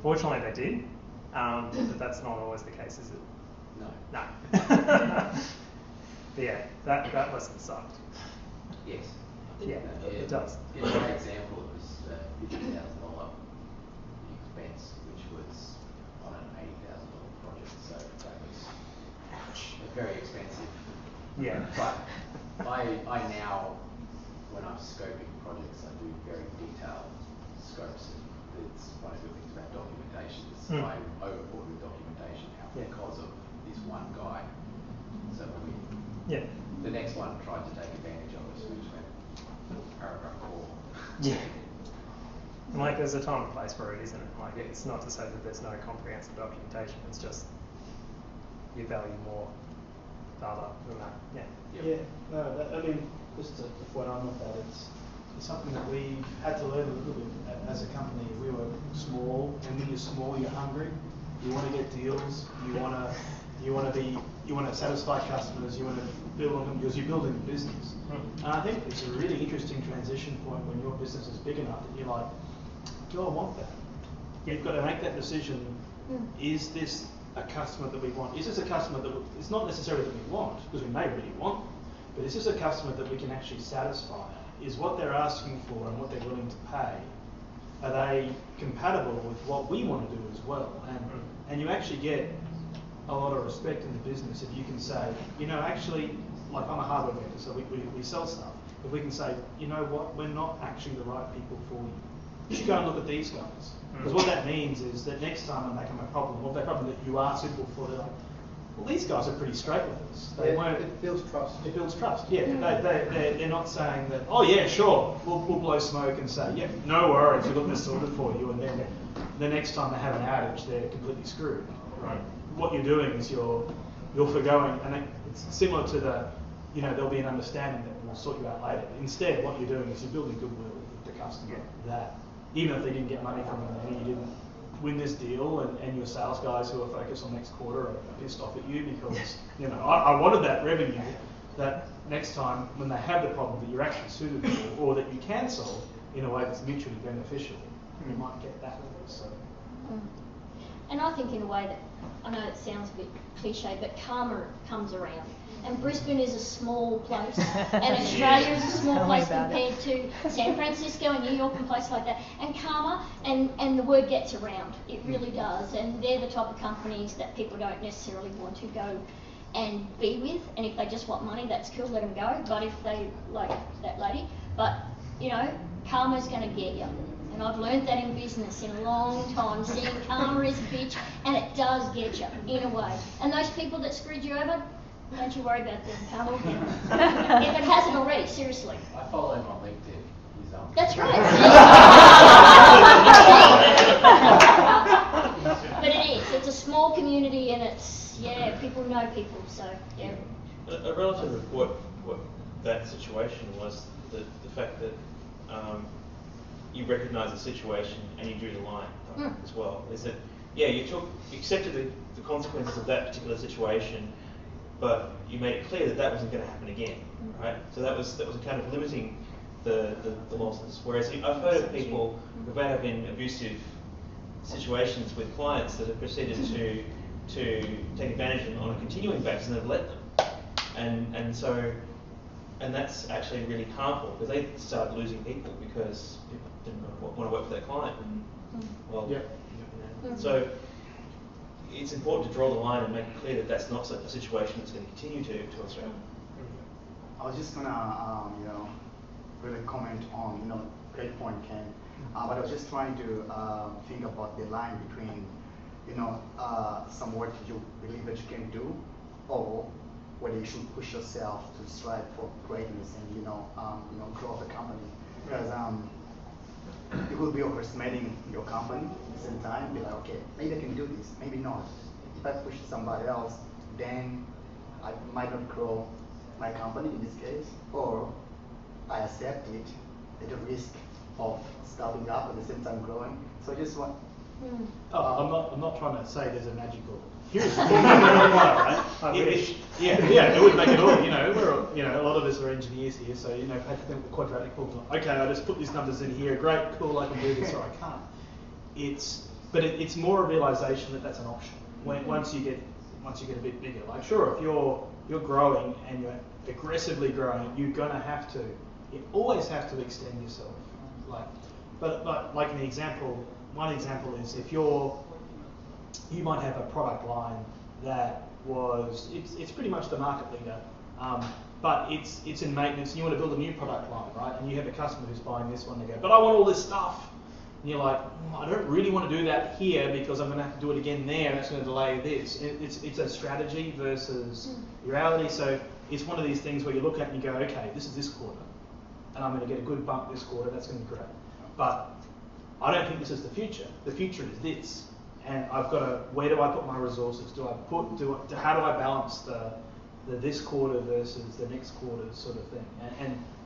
Speaker 1: Fortunately, they did, but that's not always the case, is it? No. But yeah, that lesson sucked.
Speaker 6: Yes.
Speaker 1: Yeah, it does.
Speaker 6: In my example, it was a $50,000 expense, which was on an $80,000 project, so that was very expensive.
Speaker 1: Yeah.
Speaker 6: But I now, when I'm scoping projects, I do very detailed scopes. It's one of the things about documentation is I'm overboard with documentation now because of this one guy. So the next one tried to take advantage of us, which went paragraph 4.
Speaker 1: Yeah. And there's a time and place for it, isn't it? It's not to say that there's no comprehensive documentation. It's just you value more data than that. Yeah.
Speaker 11: Yeah. No, I mean, just to follow on with that, is something that we've had to learn a little bit as a company. We were small, and when you're small, you're hungry. You want to get deals. You want to satisfy customers. You want to build on them because you're building a business. And I think it's a really interesting transition point when your business is big enough that you're like, do I want that? You've got to make that decision. Is this a customer that we want? Is this a customer that it's not necessarily that we want, because we may really want, but is this a customer that we can actually satisfy? Is what they're asking for and what they're willing to pay, are they compatible with what we want to do as well? And you actually get a lot of respect in the business if you can say, you know, actually, like I'm a hardware vendor, so we sell stuff. If we can say, you know what, we're not actually the right people for you. You should go and look at these guys. Because what that means is that next time when they come a problem, or that problem that you are suitable for, they're like, well, these guys are pretty straight with us.
Speaker 12: It builds trust.
Speaker 11: It builds trust, yeah. They're not saying that, oh yeah, sure, we'll blow smoke and say, yeah, no worries, we've got this sorted for you, and then the next time they have an outage, they're completely screwed. Right. What you're doing is you're forgoing, and it's similar to the, you know, there'll be an understanding that we'll sort you out later. Instead, what you're doing is you're building goodwill with the customer. That even if they didn't get money from them and you didn't win this deal, and your sales guys who are focused on next quarter are pissed off at you because, you know, I wanted that revenue, that next time when they have the problem that you're actually suited for or that you can solve in a way that's mutually beneficial, you might get that. So.
Speaker 4: And I think in a way that, I know it sounds a bit cliche, but karma comes around. And Brisbane is a small place, and Australia is a small place compared to San Francisco and New York and places like that. And karma, and the word gets around, it really does. And they're the type of companies that people don't necessarily want to go and be with. And if they just want money, that's cool, let them go. But if they, like that lady, but you know, karma's going to get you. And I've learned that in business in a long time, seeing karma is a bitch, and it does get you, in a way. And those people that screwed you over, don't you worry about them, karma will get them. If it hasn't already, seriously.
Speaker 6: I follow him on LinkedIn. He's
Speaker 4: That's right. But it is, it's a small community, and it's, yeah, people know people, so, yeah.
Speaker 3: A relative of what that situation was, the fact that you recognise the situation and you drew the line as well. Is that, yeah, you accepted the consequences of that particular situation, but you made it clear that that wasn't going to happen again, right? So that was a kind of limiting the losses. Whereas I've heard of people who've had been abusive situations with clients that have proceeded to take advantage of them on a continuing basis and have let them, and that's actually really harmful because they started losing people because people didn't want to work for their client. Well,
Speaker 11: yeah.
Speaker 3: So it's important to draw the line and make it clear that that's not a situation that's going to continue to Australia.
Speaker 12: I was just gonna, really comment on, great point, Ken. But I was just trying to think about the line between, some work you believe that you can do, or whether you should push yourself to strive for greatness and grow the company. Because you could be overestimating your company at the same time. Be like, okay, maybe I can do this, maybe not. If I push somebody else, then I might not grow my company in this case, or I accept it at the risk of starting up at the same time growing. So I just want.
Speaker 11: I'm not trying to say there's a magical. Here's the thing, right? It would make it all. A lot of us are engineers here, so had to think the quadratic formula. Okay, I just put these numbers in here. Great, cool, I can do this, or I can't. It's more a realization that that's an option. Once you get a bit bigger, like sure, if you're growing and you're aggressively growing, you're gonna have to. You always have to extend yourself. But like in the example, one example is if you might have a product line that it's pretty much the market leader, but it's in maintenance and you want to build a new product line, right? And you have a customer who's buying this one, they go, but I want all this stuff. And you're like, I don't really want to do that here because I'm going to have to do it again there and that's going to delay this. It's a strategy versus reality. So it's one of these things where you look at it and you go, okay, this is this quarter and I'm going to get a good bump this quarter, that's going to be great. But I don't think this is the future. The future is this. And I've got to, where do I put my resources? How do I balance the this quarter versus the next quarter sort of thing?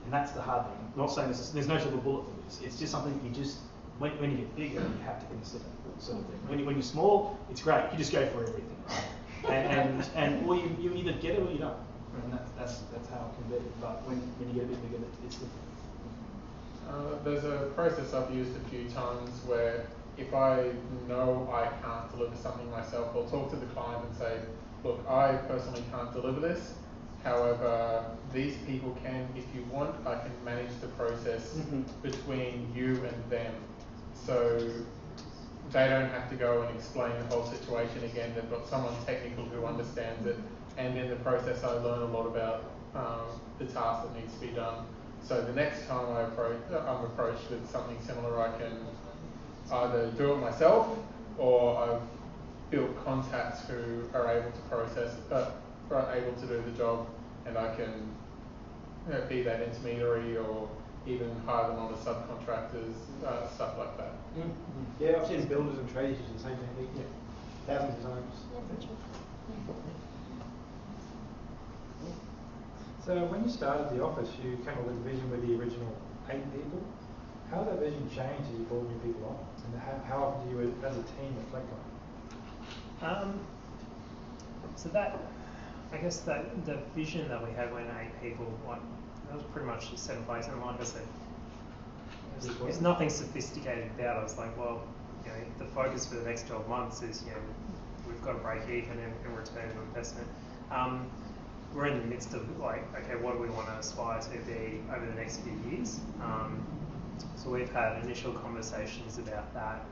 Speaker 11: And that's the hard thing. I'm not saying there's no silver bullet for this. It's just something you just, when you get bigger, you have to consider, sort of thing. When you're small, it's great. You just go for everything, right? and or you either get it or you don't. And that's how it can be. But when you get a bit bigger, it's different.
Speaker 9: There's a process I've used a few times where if I know I can't deliver something myself, I'll talk to the client and say, look, I personally can't deliver this. However, these people can. If you want, I can manage the process between you and them. So they don't have to go and explain the whole situation again. They've got someone technical who understands it. And in the process, I learn a lot about the task that needs to be done. So the next time I'm approached with something similar, I can either do it myself, or I've built contacts who are able to are able to do the job, and I can be that intermediary or even hire them on as subcontractors, stuff like that.
Speaker 11: Yeah, I've seen builders and trades using the same technique thousands of times.
Speaker 13: So when you started the office, you came up with a vision with the original 8 people. How did that vision change as you brought new people on? And how often do you, as a team, reflect on it?
Speaker 1: So that, I guess that the vision that we had when 8 people, that was pretty much just set in place. And like I said, there's nothing sophisticated about it. It's like, well, the focus for the next 12 months is, we've got to break even and return on investment. We're in the midst of okay, what do we want to aspire to be over the next few years? So we've had initial conversations about that,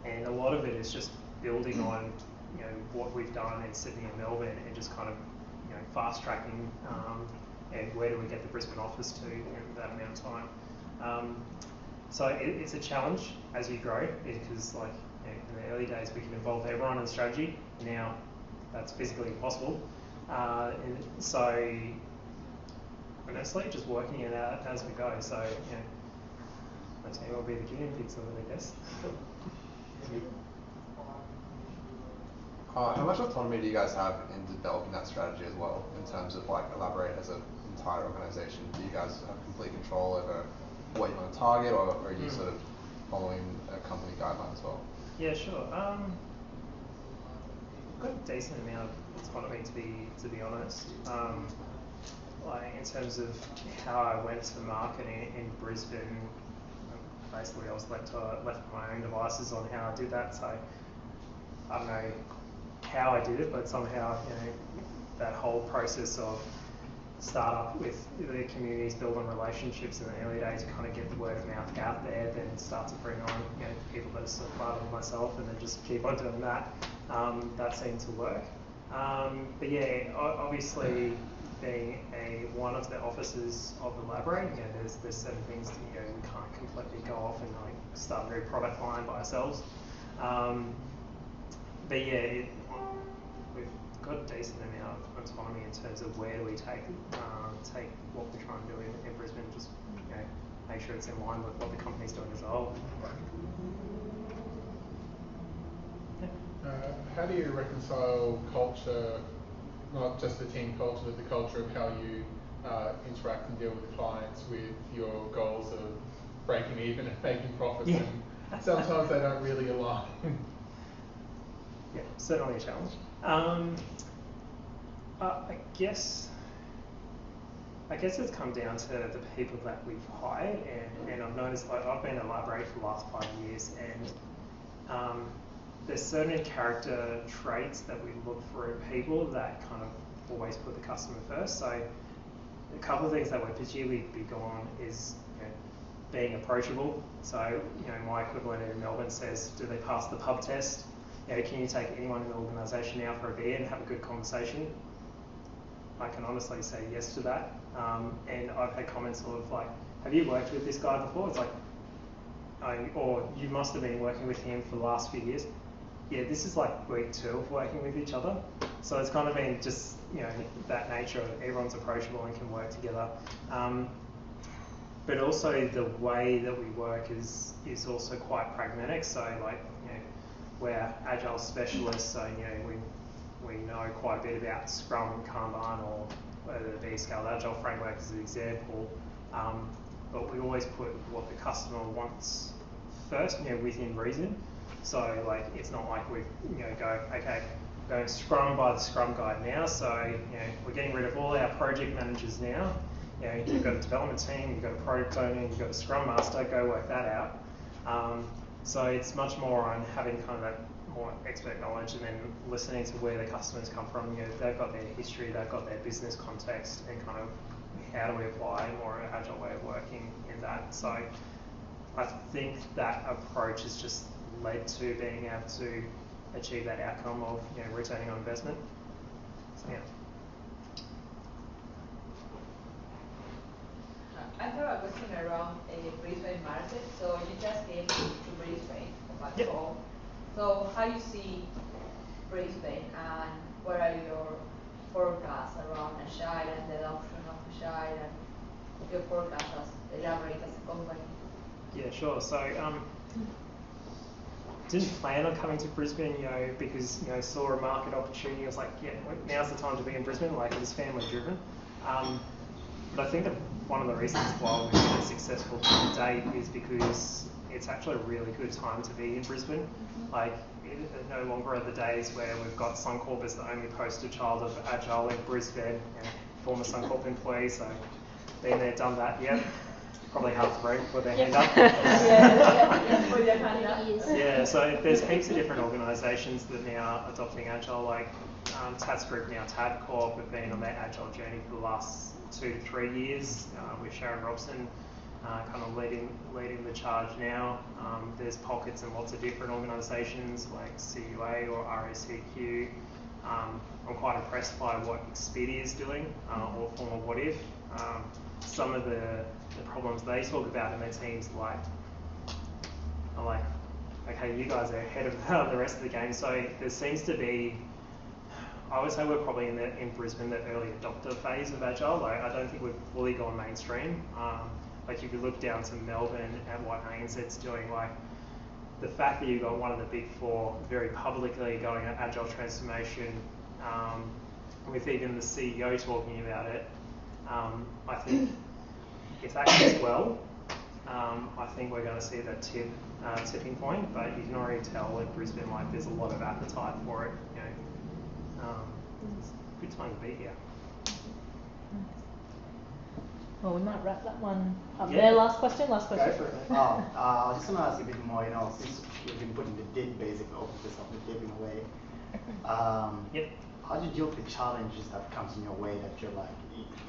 Speaker 1: and a lot of it is just building on what we've done in Sydney and Melbourne, and just kind of fast tracking and where do we get the Brisbane office to in that amount of time. So it's a challenge as you grow, because in the early days we can involve everyone in strategy. Now that's physically impossible. And so honestly, just working it out as we go. So my team will be the guinea pigs of it, I guess.
Speaker 2: How much autonomy do you guys have in developing that strategy as well, in terms of elaborate as an entire organisation? Do you guys have complete control over what you want to target, or are you sort of following a company guideline as well?
Speaker 1: Yeah, sure. We've got a decent amount of autonomy, to be honest. In terms of how I went to market in Brisbane, basically I was left to my own devices on how I did that. So I don't know how I did it, but somehow that whole process of start up with the communities, build on relationships in the early days, kind of get the word of mouth out there, then start to bring on people that are sort of part of myself, and then just keep on doing that. That seemed to work. But yeah, obviously being one of the officers of the library, there's certain things that we can't completely go off and start a new product line by ourselves. But yeah, we've got a decent amount of autonomy in terms of where do we take what we're trying to do in Brisbane, just make sure it's in line with what the company's doing as a whole.
Speaker 9: How do you reconcile culture, not just the team culture, but the culture of how you interact and deal with clients, with your goals of breaking even and making profits?
Speaker 1: Yeah.
Speaker 9: And sometimes they don't really align.
Speaker 1: Yeah, certainly a challenge. I guess it's come down to the people that we've hired, and I've noticed I've been in the library for the last 5 years, and there's certain character traits that we look for in people that kind of always put the customer first. So a couple of things that we're particularly big on is being approachable. So my equivalent in Melbourne says, do they pass the pub test? Can you take anyone in the organisation out for a beer and have a good conversation? I can honestly say yes to that. And I've had comments sort of like, have you worked with this guy before? It's like, or you must have been working with him for the last few years. Yeah, this is like week 2 of working with each other. So it's kind of been just, that nature of everyone's approachable and can work together. But also the way that we work is also quite pragmatic. So we're Agile specialists, so we know quite a bit about Scrum and Kanban or whether it be Scaled Agile framework as an example, but we always put what the customer wants first, within reason. So like, it's not like we go, okay, going Scrum by the Scrum guide now, so we're getting rid of all our project managers now. You've got a development team, you've got a product owner, you've got a Scrum master, go work that out. So it's much more on having kind of that more expert knowledge, and then listening to where the customers come from. They've got their history, they've got their business context, and kind of how do we apply a more agile way of working in that. So I think that approach has just led to being able to achieve that outcome of returning on investment. So yeah.
Speaker 8: I have a question around Brisbane market. So you just came to Brisbane back home. So how you see Brisbane, and what are your forecasts around Agile and the adoption of Agile, and your forecast as elaborate as a company?
Speaker 1: Yeah, sure. So didn't plan on coming to Brisbane, because saw a market opportunity. I was like, yeah, now's the time to be in Brisbane. Like, it was family driven. But I think that one of the reasons why we've been successful to date is because it's actually a really good time to be in Brisbane. Like, no longer are the days where we've got Suncorp as the only poster child of Agile in Brisbane, former Suncorp employee, so been there, done that, yep. Probably half the room put their hand up. Yeah, so there's heaps of different organisations that now are adopting Agile, like TATS Group, now Tabcorp, have been on that Agile journey for the last 2 to 3 years, with Sharon Robson kind of leading the charge now. There's pockets in lots of different organisations like CUA or RACQ. I'm quite impressed by what Expedia is doing, or former What If. Some of the problems they talk about in their teams are like, okay, you guys are ahead of the rest of the game. So there seems to be, I would say we're probably in Brisbane, the early adopter phase of Agile. Like, I don't think we've fully gone mainstream. Like, if you look down to Melbourne at what ANZ's doing, like the fact that you've got one of the big four very publicly going at Agile transformation, with even the CEO talking about it, I think if that goes well, I think we're going to see that tipping point. But you can already tell in Brisbane, like, there's a lot of appetite for it. It's a good time to be here.
Speaker 7: Well, we might wrap that one up there. Last question.
Speaker 1: Go for it, mate.
Speaker 12: I was just going to ask you a bit more, since you've been putting the dip basically of the dip in a way.
Speaker 1: Yep.
Speaker 12: How do you deal with the challenges that comes in your way that you're like,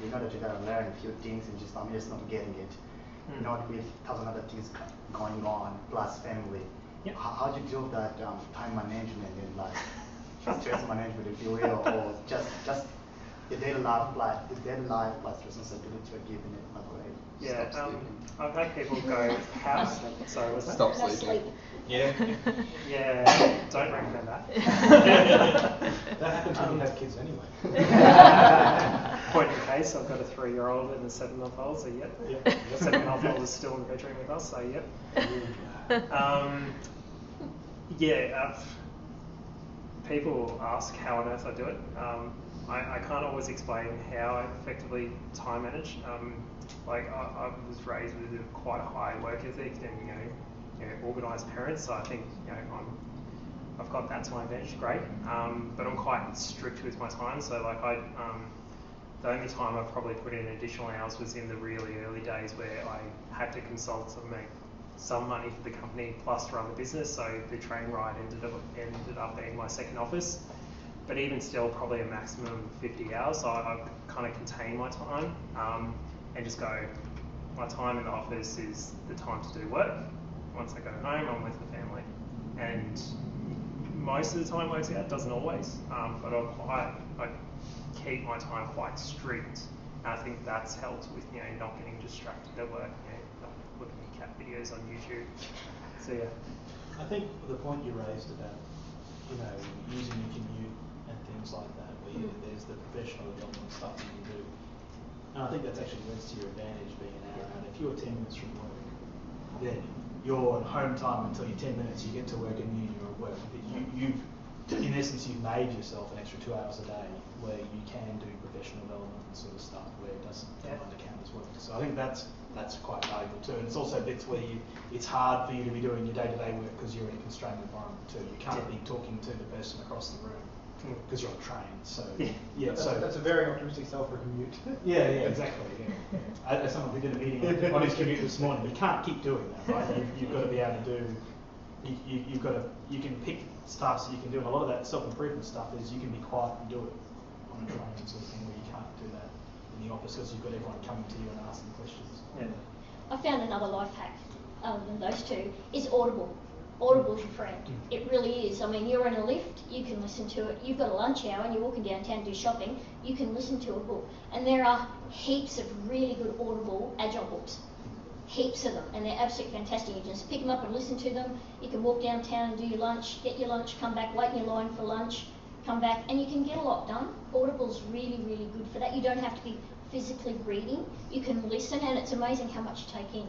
Speaker 12: you know that you gotta learn a few things and I'm just not getting it. Not with 1,000 other things going on, plus family.
Speaker 1: Yep.
Speaker 12: How do you deal with that time management and like stress management, if you will, or just the daily life plus responsibility you're giving it, by the way?
Speaker 1: Yeah, I've had people go, house. Sorry, what's that?
Speaker 2: Stop sleeping.
Speaker 3: Yeah.
Speaker 1: Yeah, don't recommend that.
Speaker 11: That happens when you have kids anyway.
Speaker 1: Point in case, I've got a 3-year-old and a 7-month-old, so yep. The 7-month-old is still in the bedroom with us, so yep. People ask how on earth I do it. I can't always explain how I effectively time manage. Like, I was raised with quite a high work ethic and organised parents, so I think I've got that to my advantage, great. But I'm quite strict with my time, so like the only time I probably put in additional hours was in the really early days where I had to consult and make some money for the company plus run the business. So the train ride ended up being my second office. But even still, probably a maximum of 50 hours. So I kind of contain my time and just go, my time in the office is the time to do work. Once I go home, I'm with the family. And most of the time works out, doesn't always, but I keep my time quite strict. And I think that's helped with not getting distracted at work, not looking at cat videos on YouTube. So yeah.
Speaker 11: I think the point you raised about using your commute and things like that, where there's the professional development stuff that you do, and I think that's actually works to your advantage being an hour out. If you're 10 minutes from work, then you're at home time until you're 10 minutes, you get to work and you're at work. You've in essence, you've made yourself an extra 2 hours a day where you can do professional development and sort of stuff where it doesn't come under count as work. So I think that's quite valuable too. And it's also bits where it's hard for you to be doing your day-to-day work because you're in a constrained environment too. You can't be talking to the person across the room because you're on a train. So
Speaker 13: that's a very optimistic sell for a commute.
Speaker 11: Yeah, exactly. Yeah. As someone who did a meeting on his commute this morning, you can't keep doing that, right? You've got to be able to do. You can pick tasks that you can do, and a lot of that self-improvement stuff is you can be quiet and do it on a train sort of thing, where you can't do that in the office because you've got everyone coming to you and asking questions.
Speaker 1: Yeah.
Speaker 4: I found another life hack other than those two is Audible. Audible's your friend. It really is. I mean, you're in a lift, you can listen to it. You've got a lunch hour and you're walking downtown to do shopping, you can listen to a book. And there are heaps of really good Audible Agile books. Heaps of them, and they're absolutely fantastic. You just pick them up and listen to them. You can walk downtown and do your lunch, get your lunch, come back, wait in your line for lunch, come back, and you can get a lot done. Audible's really, really good for that. You don't have to be physically reading. You can listen, and it's amazing how much you take in.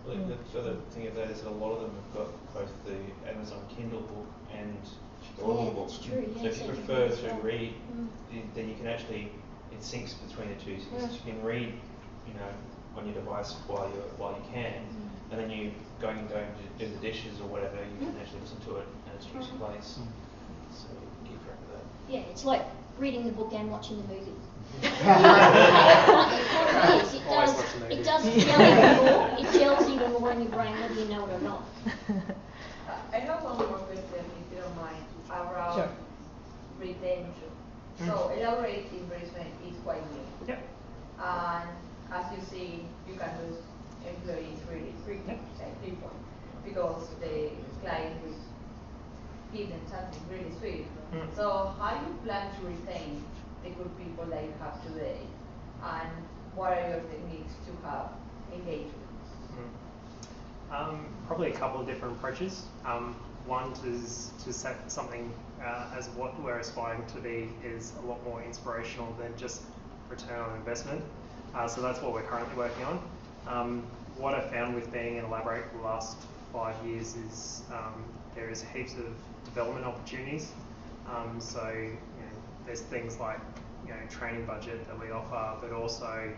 Speaker 3: Well, the other thing of that is that a lot of them have got both the Amazon Kindle book and the Audible book.
Speaker 4: That's true.
Speaker 3: So if you prefer to read, then you can actually, it syncs between the two. So you can read, on your device while you can, and then you going to do the dishes or whatever, you can actually listen to it and it takes your place. So you can keep track of that.
Speaker 4: Yeah, it's like reading the book and watching the movie. It does gels even more in your brain whether you know it or not.
Speaker 8: I have one more question, if you don't mind, around retention. So elaborate in Brisbane is quite new.
Speaker 1: Yep.
Speaker 8: And as you see, you can lose employees really quickly, like people, because the client will give them something really sweet. So how do you plan to retain the good people that you have today? And what are your techniques to have engagement?
Speaker 1: Probably a couple of different approaches. One is to set something as what we're aspiring to be is a lot more inspirational than just return on investment. So that's what we're currently working on. What I found with being in Elaborate for the last 5 years is there is heaps of development opportunities. So there's things like training budget that we offer, but also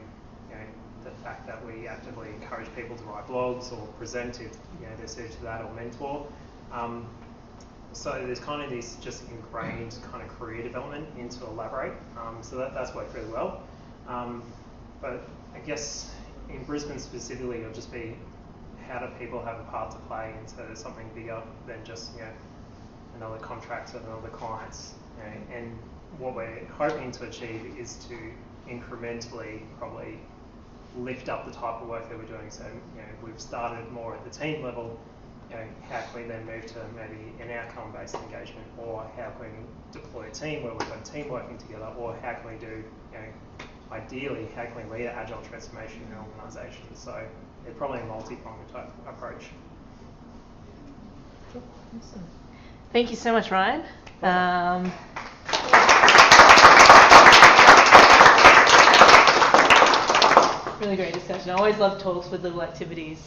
Speaker 1: the fact that we actively encourage people to write blogs or present if they're suited to that, or mentor. So there's kind of this just ingrained kind of career development into Elaborate. So that's worked really well. But I guess in Brisbane specifically, it'll just be how do people have a part to play into something bigger than just another contract with another clients. And what we're hoping to achieve is to incrementally probably lift up the type of work that we're doing. So we've started more at the team level. How can we then move to maybe an outcome-based engagement, or how can we deploy a team where we've got a team working together, or how can we do ideally, how can we lead an agile transformation in an organisation? So it's probably a multi-pronged type approach.
Speaker 7: Awesome. Thank you so much, Ryan. Really great discussion. I always love talks with little activities.